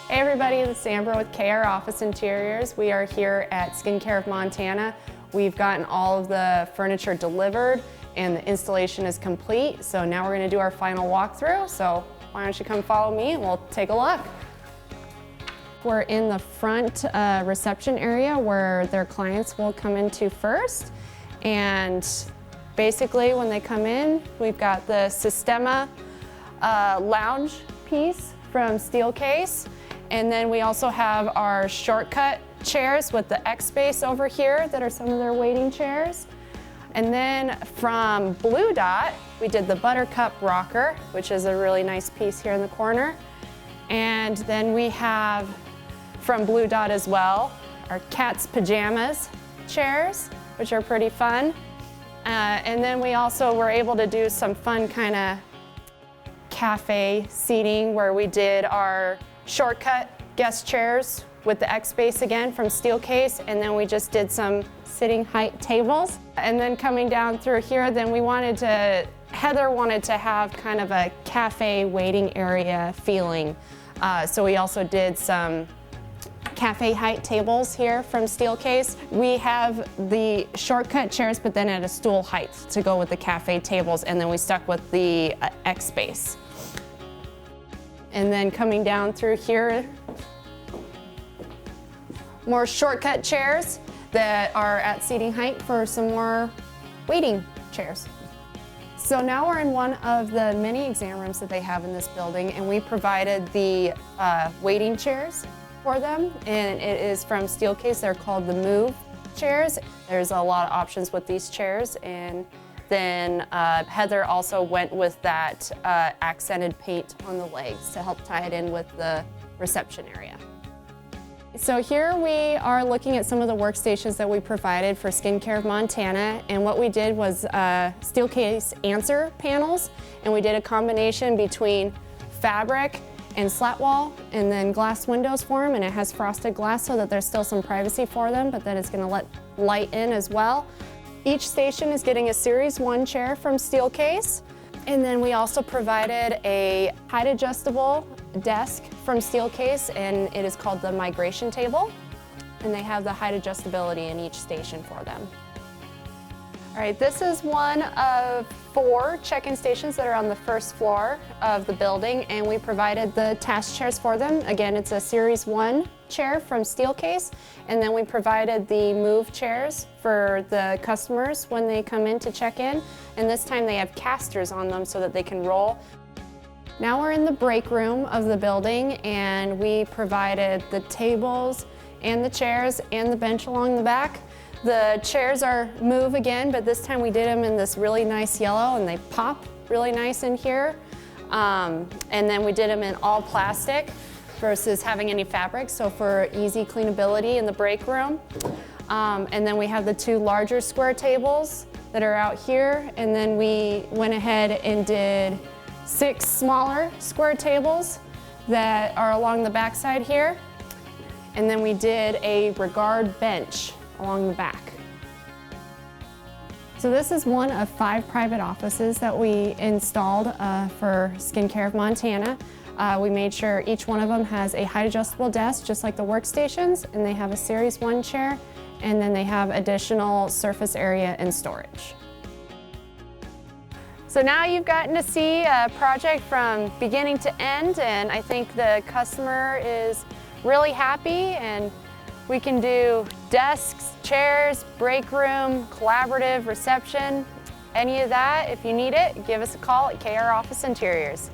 Hey everybody, this is Amber with KR Office Interiors. We are here at Skincare of Montana. We've gotten all of the furniture delivered and the installation is complete. So now we're going to do our final walkthrough. So why don't you come follow me and we'll take a look. We're in the front reception area where their clients will come into first. And basically when they come in, we've got the Sistema lounge piece from Steelcase. And then we also have our shortcut chairs with the X space over here that are some of their waiting chairs. And then from Blue Dot, we did the Buttercup rocker, which is a really nice piece here in the corner. And then we have from Blue Dot as well, our Cat's Pajamas chairs, which are pretty fun. And then we also were able to do some fun kind of cafe seating where we did our shortcut guest chairs with the X space again from Steelcase, and then we just did some sitting height tables. And then coming down through here, then Heather wanted to have kind of a cafe waiting area feeling. So we also did some cafe height tables here from Steelcase. We have the shortcut chairs, but then at a stool height to go with the cafe tables, and then we stuck with the X space. And then coming down through here, more shortcut chairs that are at seating height for some more waiting chairs. So now we're in one of the many exam rooms that they have in this building, and we provided the waiting chairs for them, and it is from Steelcase. They're called the Move chairs. There's a lot of options with these chairs, and then Heather also went with that accented paint on the legs to help tie it in with the reception area. So here we are looking at some of the workstations that we provided for Skincare of Montana, and what we did was Steelcase answer panels, and we did a combination between fabric and slat wall and then glass windows for them, and it has frosted glass so that there's still some privacy for them, but then it's going to let light in as well. Each station is getting a Series 1 chair from Steelcase, and then we also provided a height adjustable desk from Steelcase, and it is called the migration table, and they have the height adjustability in each station for them. All right, this is one of 4 check-in stations that are on the first floor of the building, and we provided the task chairs for them. Again, it's a Series 1 chair from Steelcase, and then we provided the Move chairs for the customers when they come in to check in, and this time they have casters on them so that they can roll. Now we're in the break room of the building, and we provided the tables and the chairs and the bench along the back. The chairs are Move again, but this time we did them in this really nice yellow, and they pop really nice in here. And then we did them in all plastic versus having any fabric, so for easy cleanability in the break room. And then we have the 2 larger square tables that are out here, and then we went ahead and did 6 smaller square tables that are along the back side here. And then we did a regard bench along the back. So this is one of 5 private offices that we installed for Skincare of Montana. We made sure each one of them has a height adjustable desk, just like the workstations, and they have a Series 1 chair, and then they have additional surface area and storage. So now you've gotten to see a project from beginning to end, and I think the customer is really happy, and we can do desks, chairs, break room, collaborative, reception, any of that. If you need it, give us a call at KR Office Interiors.